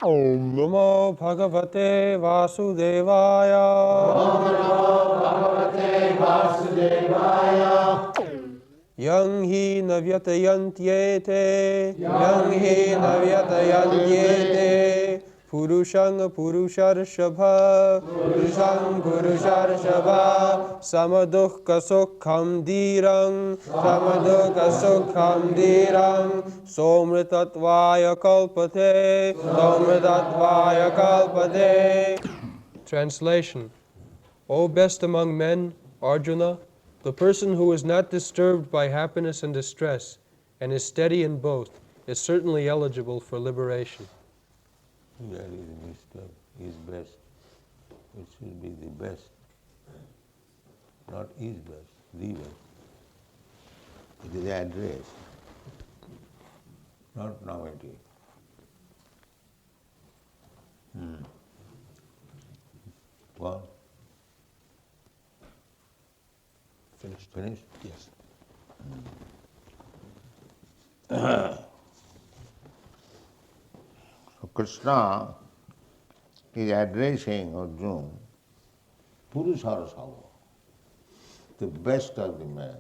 Om Namo Bhagavate Vasudevaya. Om Namo Bhagavate Vasudevaya. Yang hi navyatayantyete. Yang hi navyatayantyete. Purushang Purusharshabha. Purushang Purusharshabha. Samadukha Sukham Dhirang. Samadukha Sukham Dhirang. Somritatvaya Kalpate. Somritatvaya Kalpate. Translation. O best among men, Arjuna, the person who is not disturbed by happiness and distress and is steady in both is certainly eligible for liberation. That is wisdom, is best. It should be the best, not is best, the best. It is address, not novelty. What? Finished? Finished? Yes. So Krishna is addressing Arjuna, Purusharasava, the best of the man.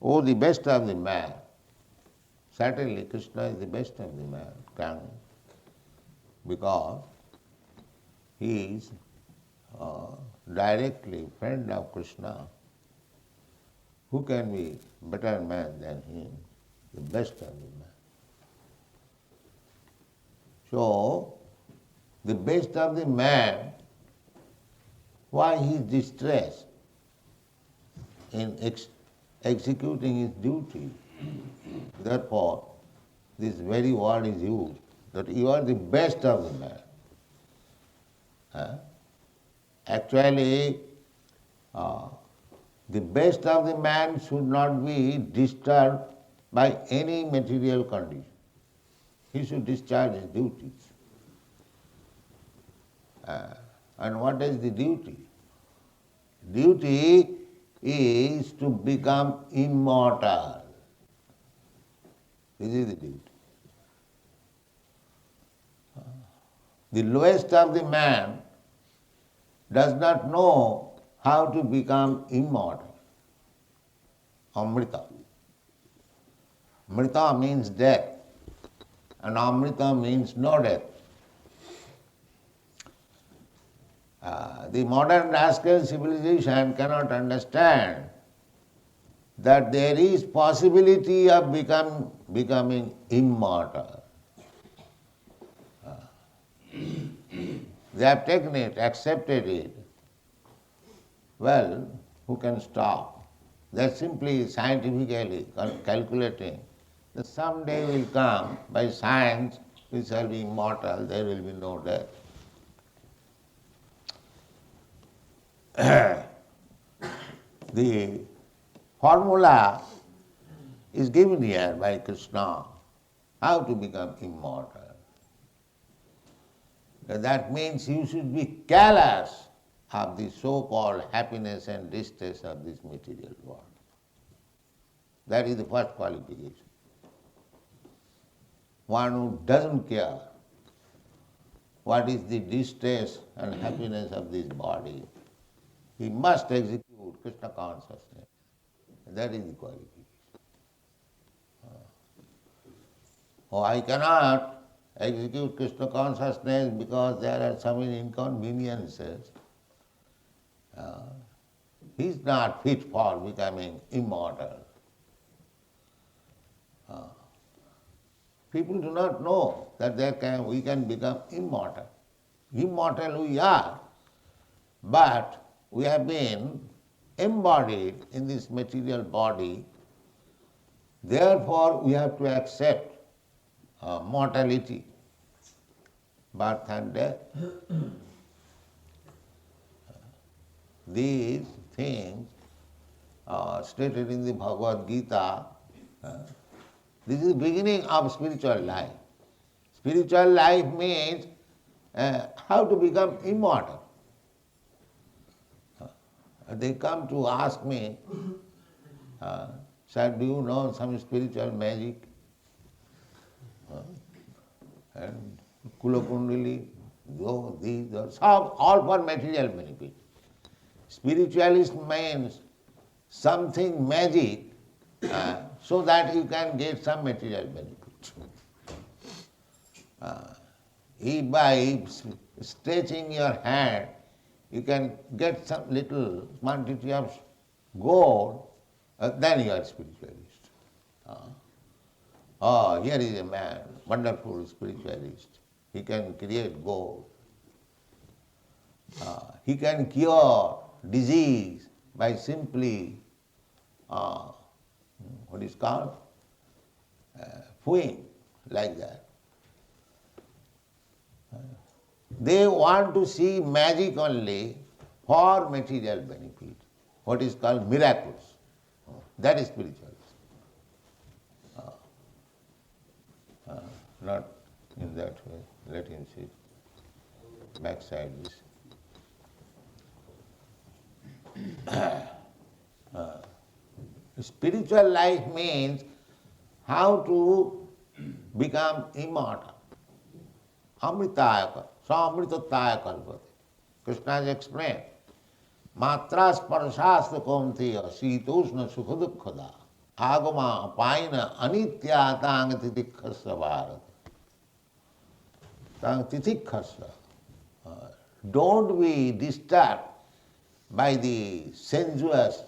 Oh, the best of the man. Certainly Krishna is the best of the man, because he is directly friend of Krishna. Who can be better man than him, the best of the man? So, the best of the man, why he is distressed in executing his duty? Therefore, this very word is used, that you are the best of the man. Actually, the best of the man should not be disturbed by any material condition. He should discharge his duties. And what is the duty? Duty is to become immortal. This is the duty. The lowest of the man does not know how to become immortal. Amrita. Mrita means death, and Amrita means no death. The modern rascal civilization cannot understand that there is possibility of becoming immortal. They have taken it, accepted it. Well, who can stop? They are simply scientifically calculating that someday will come, by science, we shall be immortal, there will be no death. The formula is given here by Krishna, how to become immortal. That means you should be callous of the so-called happiness and distress of this material world. That is the first qualification. One who doesn't care what is the distress and happiness of this body, he must execute Krishna consciousness. That is the qualification. Oh, I cannot execute Krishna consciousness because there are so many inconveniences. He is not fit for becoming immortal. People do not know that we can become immortal. Immortal we are, but we have been embodied in this material body. Therefore, we have to accept mortality, birth and death. These things stated in the Bhagavad Gita. This is the beginning of spiritual life. Spiritual life means how to become immortal. they come to ask me, sir, do you know some spiritual magic? And Kula Kundali, these are some, all for material benefit. Spiritualist means something magic so that you can get some material benefit. If by stretching your hand you can get some little quantity of gold, then you are spiritualist. Oh, here is a man, wonderful spiritualist. He can create gold. He can cure disease by simply, what is called, fooing, like that. They want to see magic only for material benefit, what is called miracles. That is spiritualism. Not in that way. Let him sit. Backside this. Spiritual life means how to become immortal. Amritaya, samritataya kalpate. Krishna has explained. Matra sparshasya kaunteya sitoshna sukhadukkada agama paina anitya tang titikhasya bharata. Tang titikhasya. Don't be disturbed by the sensuous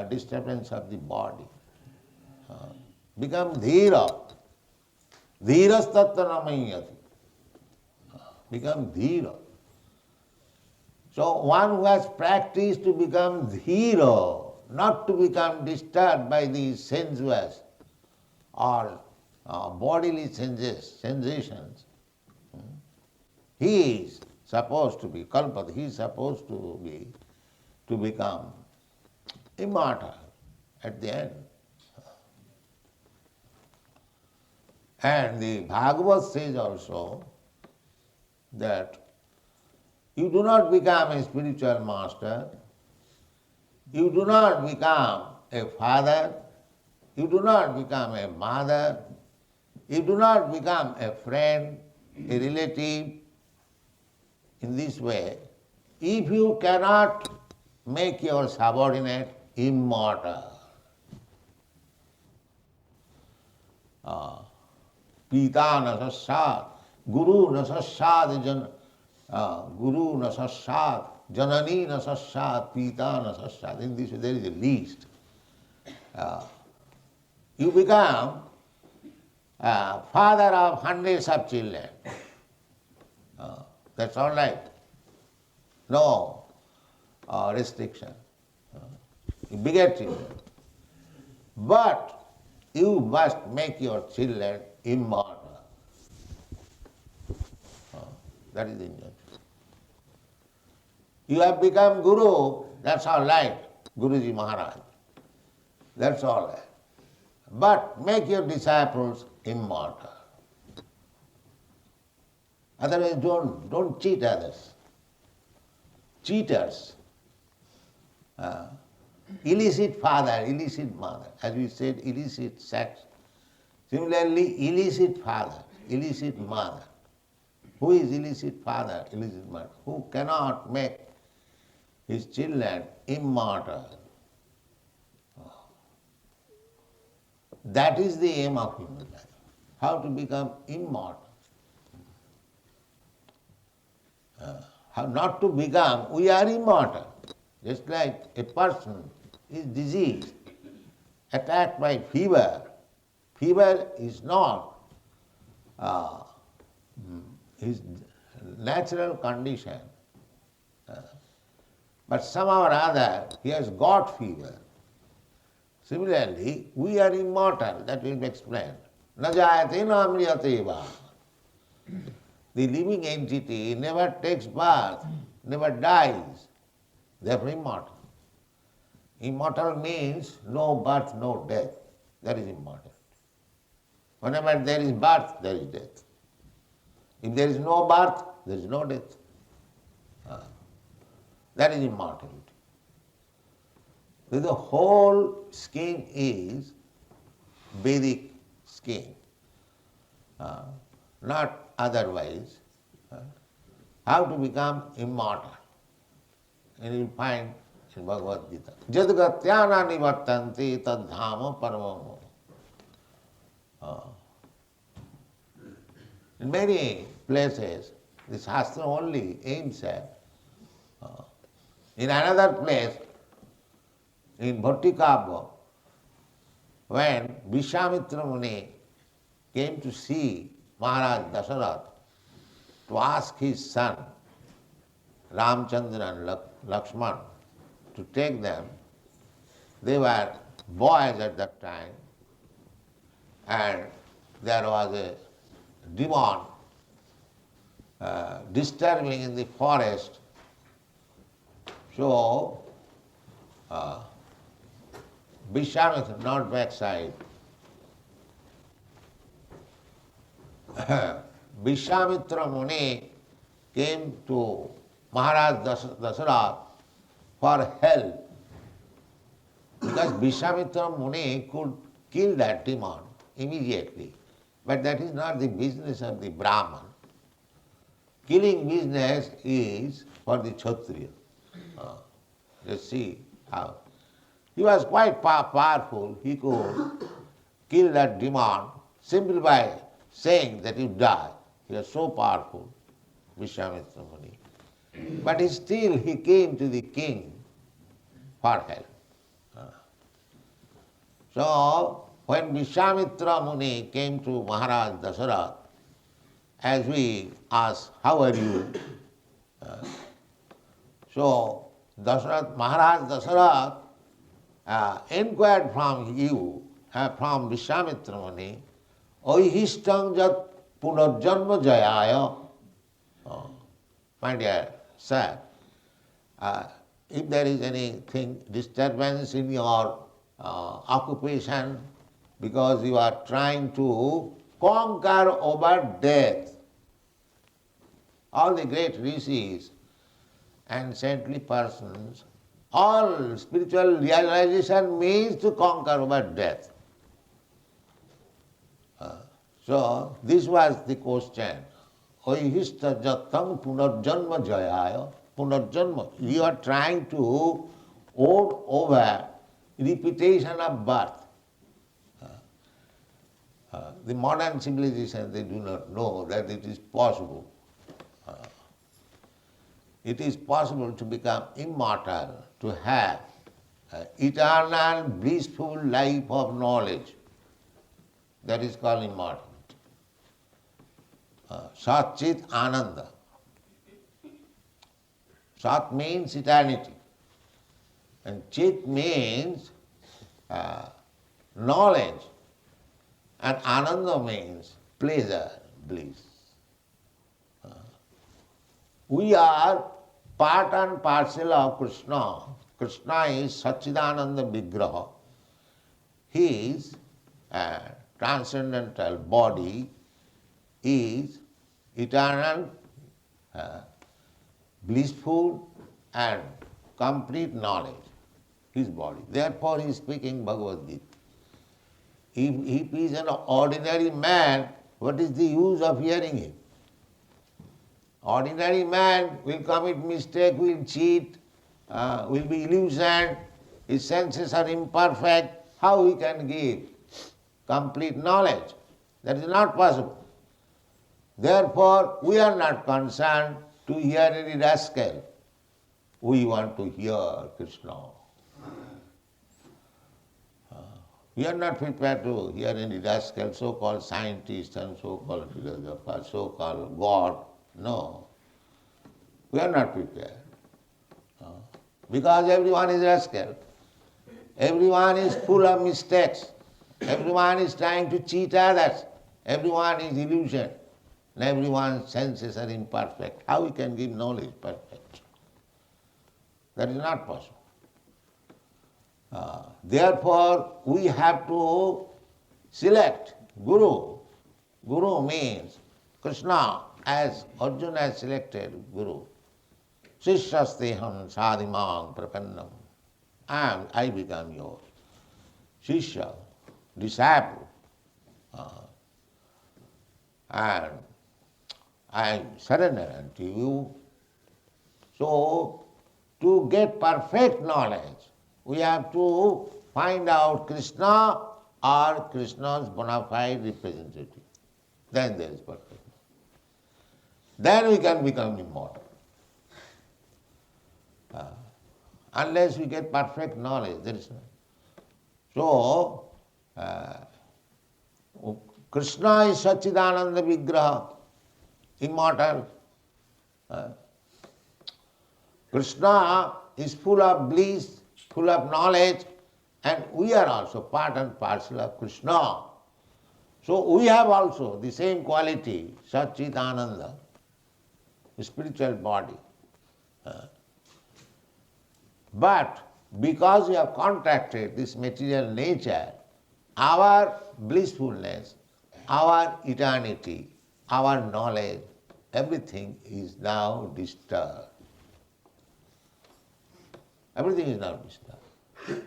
disturbance of the body. Become dhira. Dhiras tattva namayati. Become dhira. So one who has practiced to become dhira, not to become disturbed by the sensuous or bodily sensations, he is supposed to be kalpat, he is supposed to become immortal at the end. And the Bhagavad says also that you do not become a spiritual master, you do not become a father, you do not become a mother, you do not become a friend, a relative, in this way, if you cannot make your subordinate immortal. Pita na sassad, guru na sassad, guru na sassad, janani na sassad, pita na sassad. In this way there is a list. You become father of hundreds of children. That's all right. No restriction. You beget children. But you must make your children immortal. That is the injunction. You have become Guru, that's all right, Guruji Maharaj. That's all right. But make your disciples immortal. Otherwise don't cheat others. Cheaters. Illicit father, illicit mother. As we said, illicit sex. Similarly, illicit father, illicit mother. Who is illicit father, illicit mother? Who cannot make his children immortal. That is the aim of human life. How to become immortal. How not to become, we are immortal. Just like a person is diseased, attacked by fever. Fever is not his natural condition. But somehow or other he has got fever. Similarly, we are immortal, that will be explained. Na jayate na amriyate va. The living entity never takes birth, never dies, therefore immortal. Immortal means no birth, no death. That is immortal. Whenever there is birth, there is death. If there is no birth, there is no death. That is immortality. The whole scheme is Vedic scheme, not otherwise. How to become immortal. And you find in Bhagavad Gita, Jadgatyana nivartanti tadhama paramamo. In many places, the Shastra only aims at. In another place, in Bhattikabha, when Vishwamitra Muni came to see Maharaj Dasarath to ask his son Ramchandra and Lakshman to take them, they were boys at that time, and there was a demon disturbing in the forest. So, Vishwamitra, not backside, Vishwamitra Muni came to Maharaj Dasarath for help, because Vishwamitra Muni could kill that demon immediately. But that is not the business of the Brahman. Killing business is for the Kshatriya. Just see how. He was quite powerful. He could kill that demon simply by saying that you die. He was so powerful, Vishwamitra Muni. But still he came to the king for help. So when Vishwamitra Muni came to Maharaj Dasarath, as we asked, how are you? So Maharaj Dasarath inquired from you, from Vishwamitra Muni, Oihistang jat punarjanma jayaya. My dear sir, if there is anything, disturbance in your occupation, because you are trying to conquer over death, all the great rishis and saintly persons, all spiritual realization means to conquer over death. So this was the question. Oihista jatam punarjanma jayaya. Punarjanma. You are trying to own over repetition of birth. The modern civilization, they do not know that it is possible. It is possible to become immortal, to have eternal, blissful life of knowledge. That is called immortality. Sat Chit Ananda. Sat means eternity, and Chit means knowledge, and Ananda means pleasure, bliss. We are part and parcel of Krishna. Krishna is Satchidananda Vigraha. His transcendental body is eternal, blissful and complete knowledge, his body. Therefore he is speaking Bhagavad Gita. If he is an ordinary man, what is the use of hearing him? Ordinary man will commit mistake, will cheat, will be illusioned, his senses are imperfect. How he can give complete knowledge? That is not possible. Therefore, we are not concerned to hear any rascal. We want to hear Krishna. We are not prepared to hear any rascal, so-called scientist and so-called philosopher, so-called God. No. We are not prepared. Because everyone is rascal. Everyone is full of mistakes. Everyone is trying to cheat others. Everyone is illusion. And everyone's senses are imperfect. How we can give knowledge perfect? That is not possible. Therefore, we have to select Guru. Guru means Krishna, as Arjuna has selected Guru. Sishyasteham sadhimang prapannam. and I become your Shishya, disciple, and I surrender unto you. So, to get perfect knowledge, we have to find out Krishna or Krishna's bona fide representative. Then there is perfect knowledge. Then we can become immortal. Unless we get perfect knowledge, there is no. So, Krishna is Satchidananda Vigraha, immortal. Krishna is full of bliss, full of knowledge, and we are also part and parcel of Krishna. So we have also the same quality, Satchidananda, spiritual body. But because we have contracted this material nature, our blissfulness, our eternity, our knowledge, everything is now disturbed. Everything is now disturbed.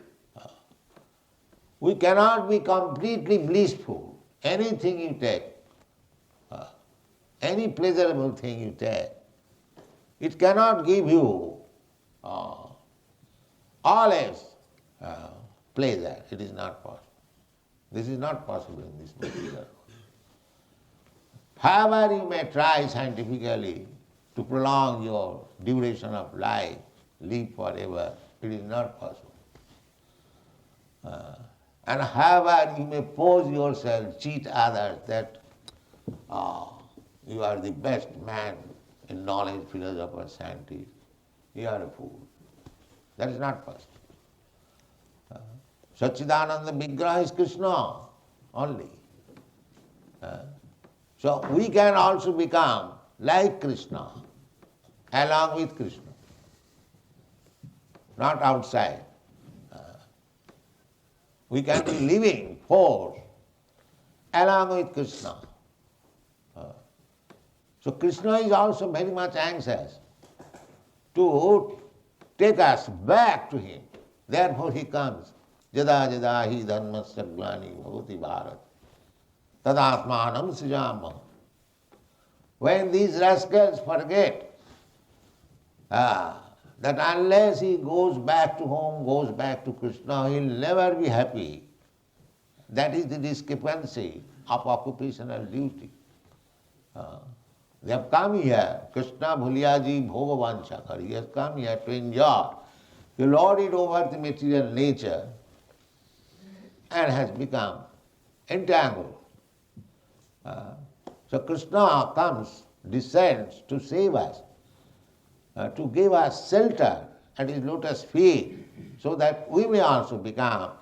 We cannot be completely blissful. Anything you take, any pleasurable thing you take, it cannot give you always pleasure. It is not possible. This is not possible in this material world. However you may try scientifically to prolong your duration of life, live forever, it is not possible. And however you may pose yourself, cheat others that you are the best man in knowledge, philosopher, scientist, you are a fool. That is not possible. Satchidananda Vigraha is Krishna only. So we can also become like Krishna, along with Krishna, not outside. We can be living force along with Krishna. So Krishna is also very much anxious to take us back to him. Therefore he comes. Jada jada hi dharmasya glani bhavati bharat tadatmanam srijama. When these rascals forget that unless he goes back to home, goes back to Krishna, he will never be happy. That is the discrepancy of occupational duty. They have come here, Krishna Bhuliyaji Bhogavansha, he has come here to enjoy. He lorded over the material nature and has become entangled. So Krishna comes, descends to save us, to give us shelter at his lotus feet, so that we may also become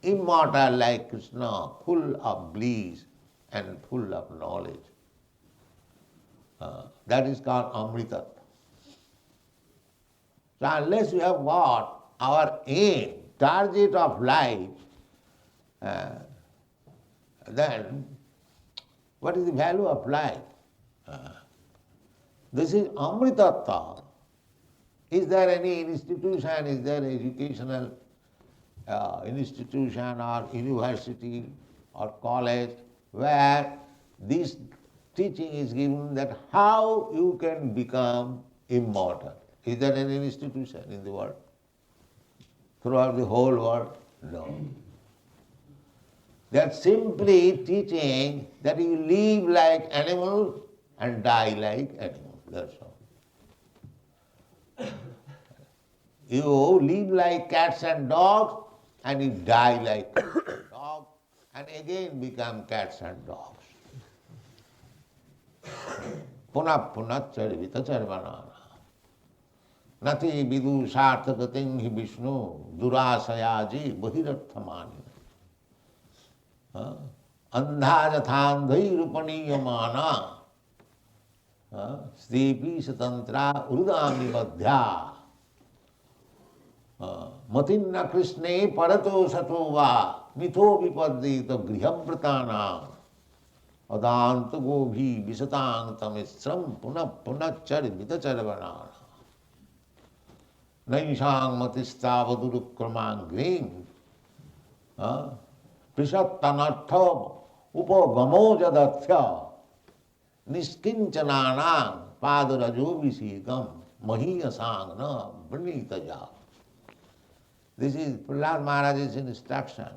immortal like Krishna, full of bliss and full of knowledge. That is called Amrita. So unless we have got our aim, target of life, then what is the value of life? This is Amritattva. Is there any institution, is there an educational institution or university or college where this teaching is given that how you can become immortal? Is there any institution in the world? Throughout the whole world? No. They are simply teaching that you live like animals and die like animals. That's all. You live like cats and dogs and you die like dogs and again become cats and dogs. Puna puna charvita charvanana. Nati vidu sarthagating hi Vishnu durasayaji bahirathamani. Andha jathandhai rupaniyamana. Stepi satantra urudami madhya. Matinna Krishne parato satova mitho vipadita grihabhratana. Adanta gobhi visatang tamisram puna puna charvita charvanana. naisang matistavadurukramanggring prisattanartha upagamo jadathya niskinchananang padarajovisikam mahiyasangna vrinitaja. This is Prahlad Maharaj's instruction,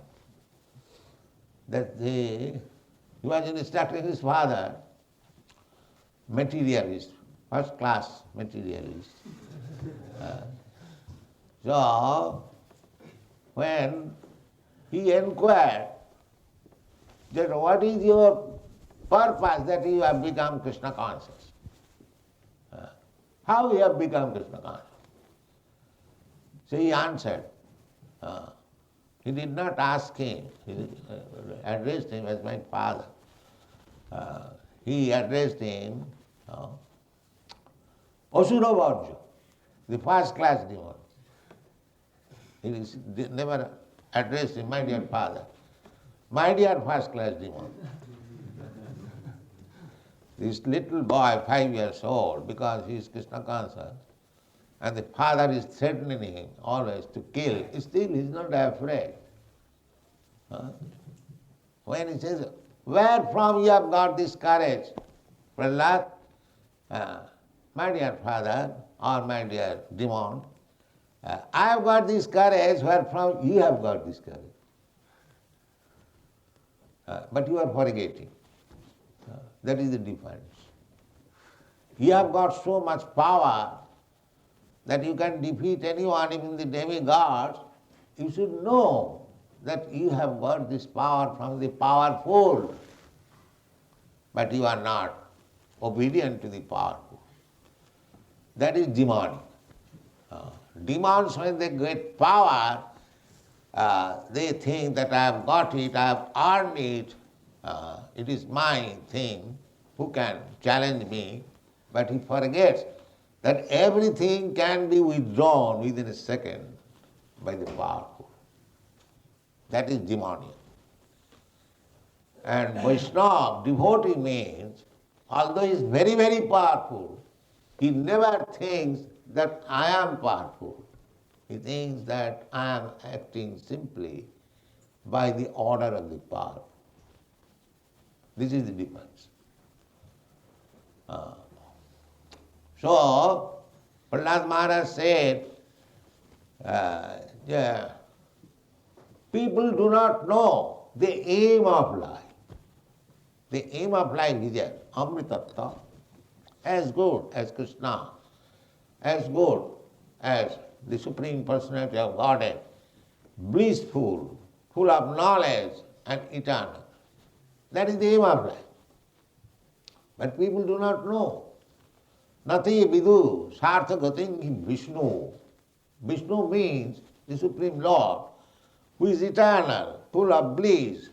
that he was instructing his father, materialist, first class materialist. So, when he inquired that what is your purpose that you have become Krishna conscious? How you have become Krishna conscious? So he answered. He did not ask him, he addressed him as my father. He addressed him Asura Varja, the first class demon. He never addressed him, my dear father, my dear first class demon. This little boy, 5 years old, because he is Krishna conscious, and the father is threatening him always to kill, still he is not afraid. When he says, where from you have got this courage? Prahlad, my dear father, or my dear demon, I have got this courage, where from you have got this courage. But you are forgetting. That is the difference. You have got so much power that you can defeat anyone, even the demigods. You should know that you have got this power from the powerful, but you are not obedient to the powerful. That is demonic. Demons, when they get power, they think that I have got it, I have earned it, it is my thing, who can challenge me? But he forgets that everything can be withdrawn within a second by the powerful. That is demonic. And Vaishnava, devotee means, although he is very, very powerful, he never thinks that I am powerful. He thinks that I am acting simply by the order of the powerful. This is the difference. So, Prahlad Maharaj said, people do not know the aim of life. The aim of life is that Amritattva, as good as Krishna, as good as the Supreme Personality of Godhead, blissful, full of knowledge and eternal. That is the aim of life. But people do not know. Nati vidu sartha gating Vishnu. Vishnu means the Supreme Lord, who is eternal, full of bliss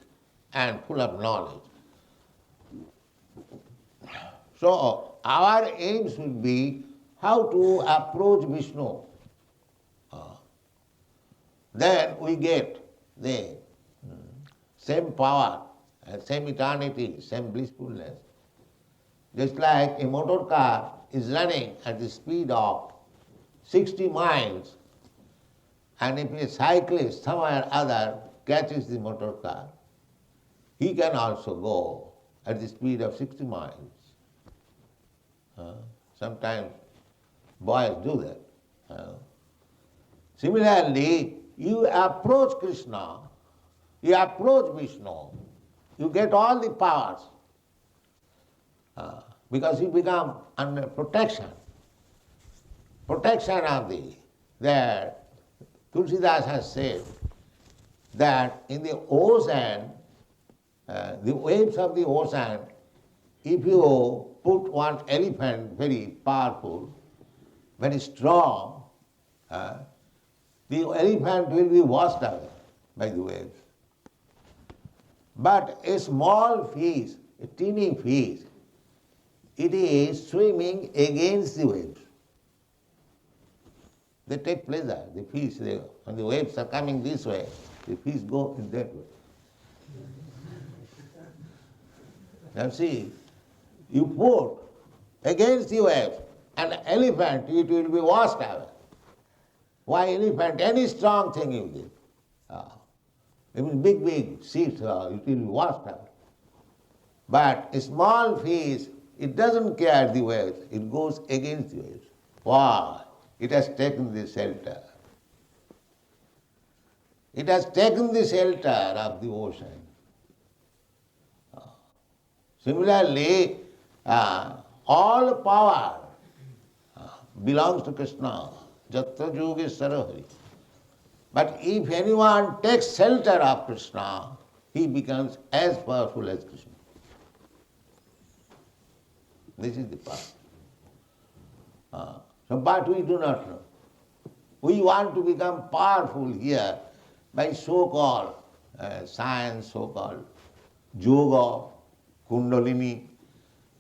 and full of knowledge. So our aim should be how to approach Vishnu. Then we get the same power, same eternity, same blissfulness. Just like a motor car is running at the speed of 60 miles, and if a cyclist somewhere or other catches the motor car, he can also go at the speed of 60 miles. Sometimes boys do that. Similarly, you approach Krishna, you approach Vishnu, you get all the powers because you become under protection. Protection of the Tulsidas has said that in the ocean, the waves of the ocean, if you put one elephant very powerful, very strong, the elephant will be washed away by the waves. But a small fish, a teeny fish, it is swimming against the waves. They take pleasure, the fish, when the waves are coming this way, the fish go in that way. Now see, you put against the waves an elephant, it will be washed away. Why elephant? Any strong thing you give. Even big seeds, it will be washed out. But a small fish, it doesn't care the waves. It goes against the waves. Why? It has taken the shelter. It has taken the shelter of the ocean. Similarly, all power belongs to Krishna. Jatra Yogeshwara Hari. But if anyone takes shelter of Krishna, he becomes as powerful as Krishna. This is the path. But we do not know. We want to become powerful here by so-called science, so-called yoga, kundalini,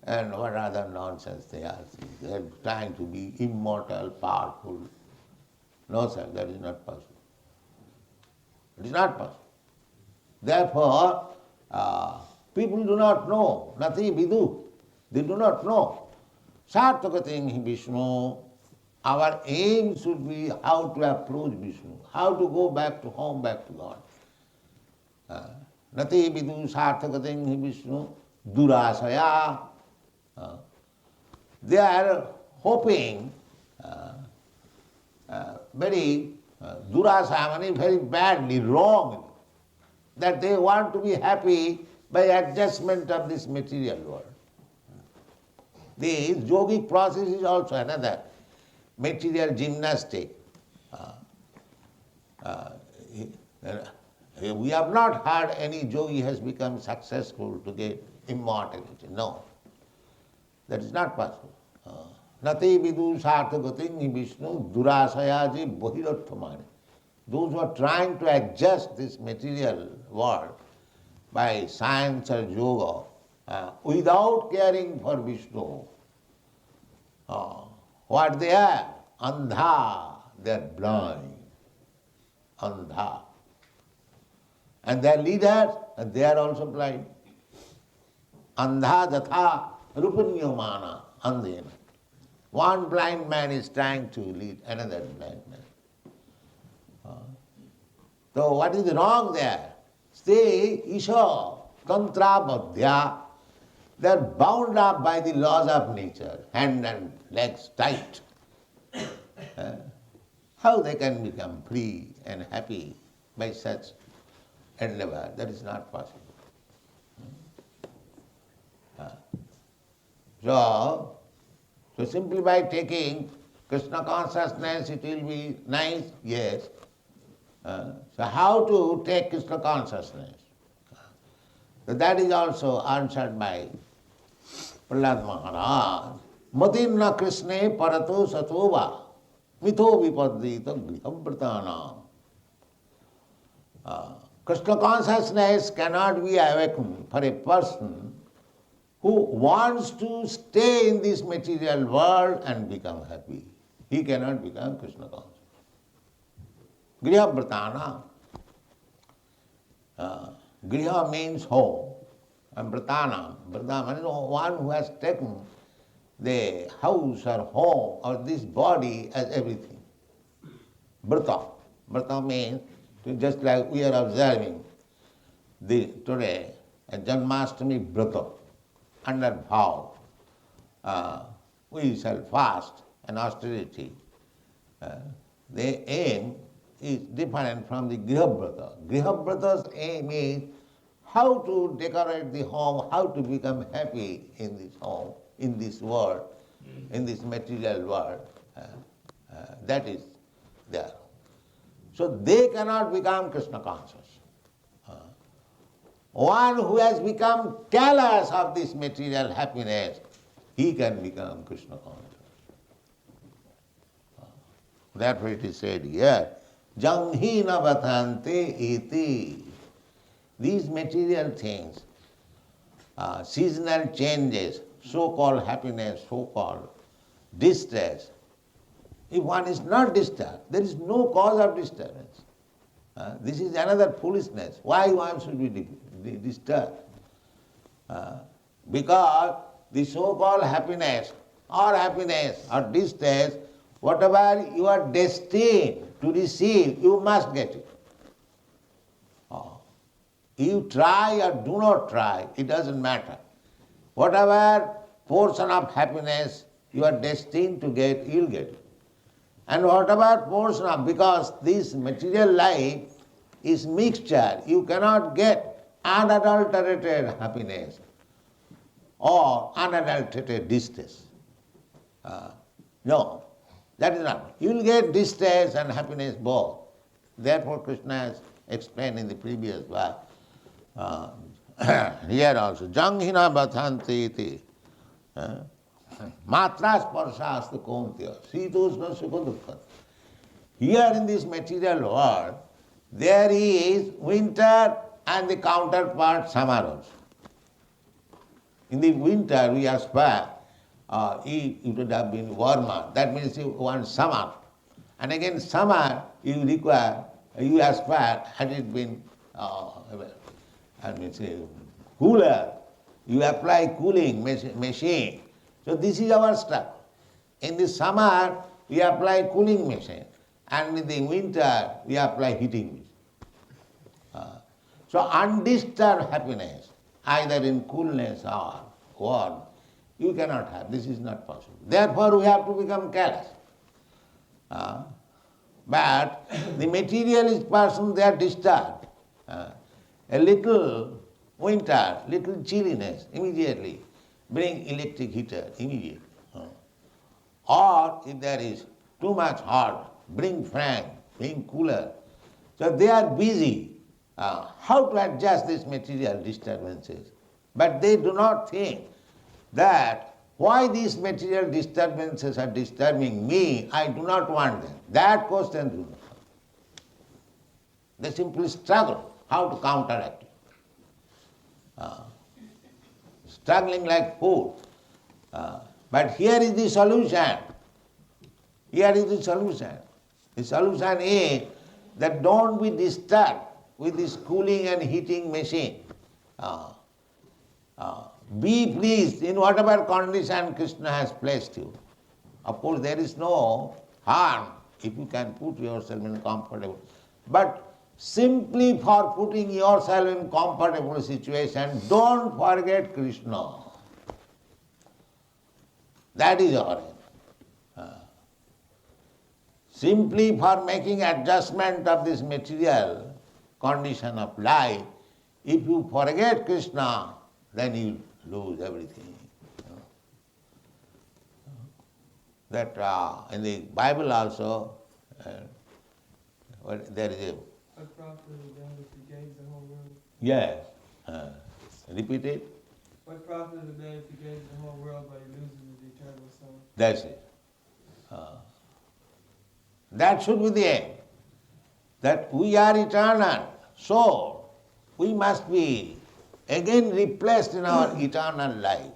and what other nonsense they are saying. They are trying to be immortal, powerful. No, sir, that is not possible. It is not possible. Therefore, people do not know. Nati vidu. They do not know. Sartakating Vishnu. Our aim should be how to approach Vishnu, how to go back to home, back to God. Nati vidu sartakating Vishnu durasaya. They are hoping very durasaya, very badly, wrongly, that they want to be happy by adjustment of this material world. This yogic process is also another material gymnastic. We have not heard any yogi has become successful to get immortality. No. That is not possible. Nati vidu sarthagating Vishnu durasayaji bahirarthamani. Those who are trying to adjust this material world by science or yoga without caring for Vishnu, what they are? Andha, they are blind. Andha. And their leaders, they are also blind. Andha datha rupanyamana andhena. One blind man is trying to lead another blind man. So what is wrong there? Stay isha tantra badhya. They are bound up by the laws of nature, hand and legs tight. How they can become free and happy by such endeavor? That is not possible. So simply by taking Krishna consciousness, it will be nice, yes. So how to take Krishna consciousness? So that is also answered by Prahlad Maharaj. Matinna Krishne parato satova mitho vipadrita grihabhratanam. Krishna consciousness cannot be awakened for a person who wants to stay in this material world and become happy. He cannot become Krishna conscious. Grihabhratana. Griha means home. And Bhratana. Bhratana is one who has taken the house or home or this body as everything. Bhrata. Bhrata means, just like we are observing today, a Janmashtami Bhrata, under vow. We shall fast and austerity. The aim is different from the Grihabhrata. Grihabhrata's aim is how to decorate the home, how to become happy in this home, in this world, in this material world. That is there. So they cannot become Krishna conscious. One who has become callous of this material happiness, he can become Krishna conscious. Therefore it is said here, Janghina vatante iti. These material things, seasonal changes, so-called happiness, so-called distress, if one is not disturbed, there is no cause of disturbance. This is another foolishness. Why one should be disturbed? Because the so-called happiness or distress, whatever you are destined to receive, you must get it. You try or do not try, it doesn't matter. Whatever portion of happiness you are destined to get, you'll get it. And whatever portion of, because this material life is mixture, you cannot get unadulterated happiness or unadulterated distress. No, that is not. You will get distress and happiness both. Therefore Krishna has explained in the previous verse. Here also, janghina bhathanti iti matra sparshastu kauntya sitosna sukha dukkha. Here in this material world, there is winter and the counterpart summer also. In the winter we aspire, it would have been warmer, that means you want summer. And again summer you require, you aspire, had it been cooler, you apply cooling machine. So this is our struggle. In the summer we apply cooling machine, and in the winter we apply heating machine. So undisturbed happiness, either in coolness or warmth, you cannot have. This is not possible. Therefore we have to become careless. But the materialist person, they are disturbed. A little winter, little chilliness, immediately bring electric heater, immediately. Or if there is too much hot, bring fan, bring cooler. So they are busy how to adjust these material disturbances. But they do not think that why these material disturbances are disturbing me, I do not want them. That question do not come. They simply struggle how to counteract it. Struggling like fool. But here is the solution. Here is the solution. The solution is that don't be disturbed with this cooling and heating machine. Be pleased in whatever condition Krishna has placed you. Of course, there is no harm if you can put yourself in comfortable. But simply for putting yourself in comfortable situation, don't forget Krishna. That is our aim. Simply for making adjustment of this material condition of life, if you forget Krishna, then you lose everything. That in the Bible also, there is a... What profit is that if he gains the whole world? Yes. Repeat it. What profit is that if he gains the whole world but he loses his eternal soul? That's it. That should be the aim. That we are eternal, so we must be again replaced in our eternal life.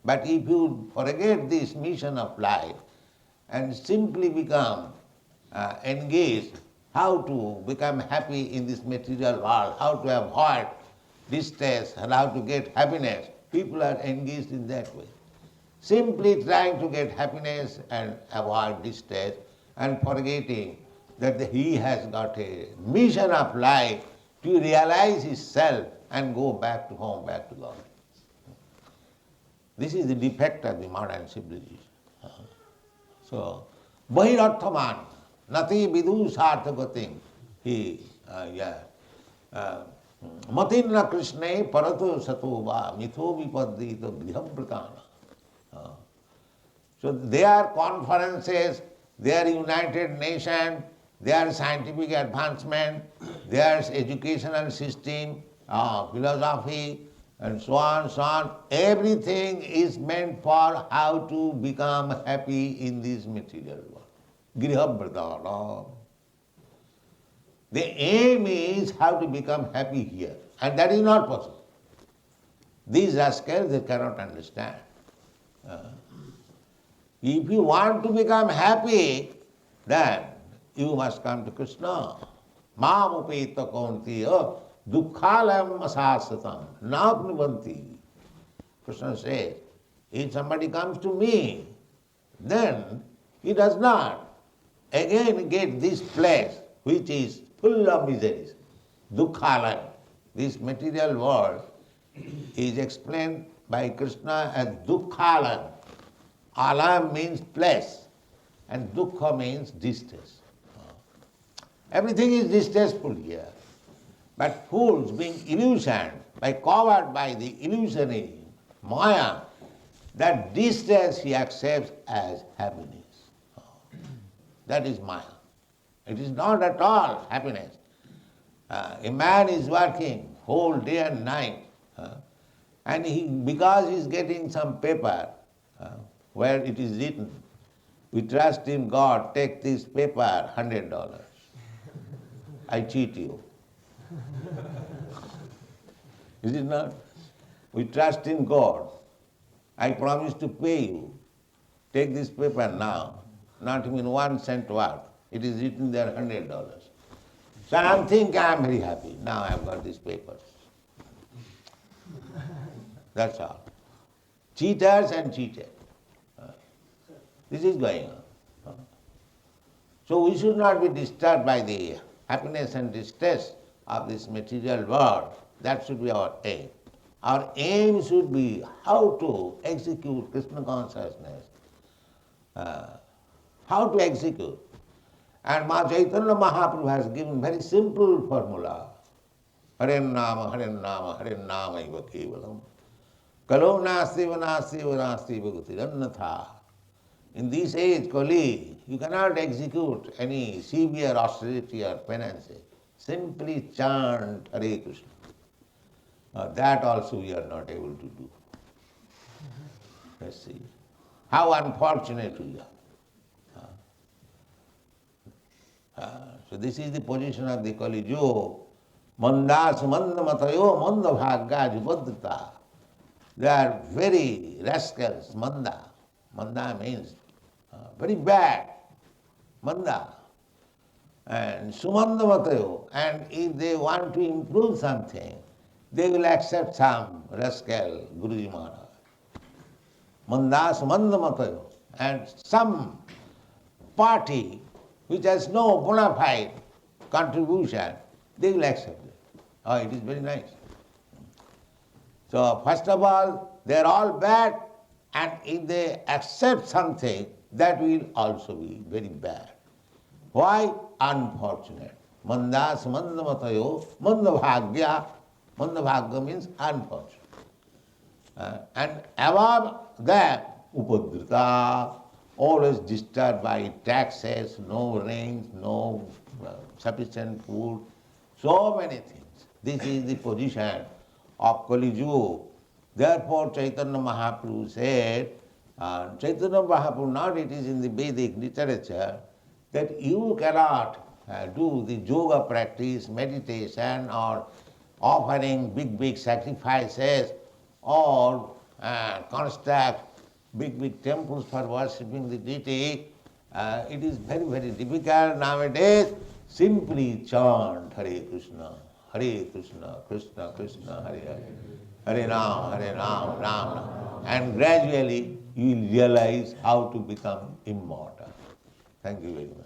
But if you forget this mission of life and simply become engaged how to become happy in this material world, how to avoid distress and how to get happiness, people are engaged in that way. Simply trying to get happiness and avoid distress and forgetting that he has got a mission of life to realize his self and go back to home, back to God. This is the defect of the modern civilization. So, bahirarthaman, nati vidu sarthagatim, matinna krishne parato sato va mitho vipaddita grihapratana. So their conferences, their United Nations, their scientific advancement, their educational system, philosophy, and so on, everything is meant for how to become happy in this material world. Grihabhratana. The aim is how to become happy here, and that is not possible. These rascals, they cannot understand. If you want to become happy, then you must come to Krishna. Mam upeta kaunteya dukkhalayam asasatam napnivanti. Krishna says, if somebody comes to me, then he does not again get this place which is full of miseries, dukkhalam. This material world is explained by Krishna as dukkhalam. Alam means place and dukkha means distress. Everything is distressful here. But fools being illusioned, covered by the illusionary maya, that distress he accepts as happiness. That is maya. It is not at all happiness. A man is working whole day and night, and because he is getting some paper where it is written, we trust in God, take this paper, $100. I cheat you. Is it not? We trust in God. I promise to pay you. Take this paper now. Not even 1 cent worth. It is written there $100. So I think I am very happy. Now I have got these papers. That's all. Cheaters and cheated. This is going on. So we should not be disturbed by the happiness and distress of this material world. That should be our aim. Our aim should be how to execute Krishna consciousness. How to execute. And Ma Chaitanya Mahaprabhu has given very simple formula. Hare Nama, Hare Nama, Hare Nama iva kevalam. Kalo nasti vanasti vanasti bhagati annatha. In this age, Kali, you cannot execute any severe austerity or penance. Simply chant Hare Krishna. That also we are not able to do. Let's see. How unfortunate we are. So this is the position of the Kali Yuga. Mandas manda matayo manda bhagya jubadrita. They are very rascals, manda. Manda means very bad. Manda. And sumanda matayo. And if they want to improve something, they will accept some rascal Guruji Maharaj. Mandas manda matayo. And some party which has no bona fide contribution, they will accept it. Oh, it is very nice. So first of all, they are all bad, and if they accept something, that will also be very bad. Why? Unfortunate. Mandas manda matayo manda bhagya. Manda bhagya means unfortunate. And above that, upadrita, always disturbed by taxes, no rains, no sufficient food, so many things. This is the position of Kali Yuga. Therefore Chaitanya Mahaprabhu said, Chaitanya Mahaprabhu, not it is in the Vedic literature, that you cannot do the yoga practice, meditation, or offering big sacrifices, or construct big temples for worshipping the deity. It is very difficult nowadays. Simply chant Hare Krishna, Krishna Krishna, Hare Hare, Hare Ram, Ram Ram. And gradually you will realize how to become immortal. Thank you very much.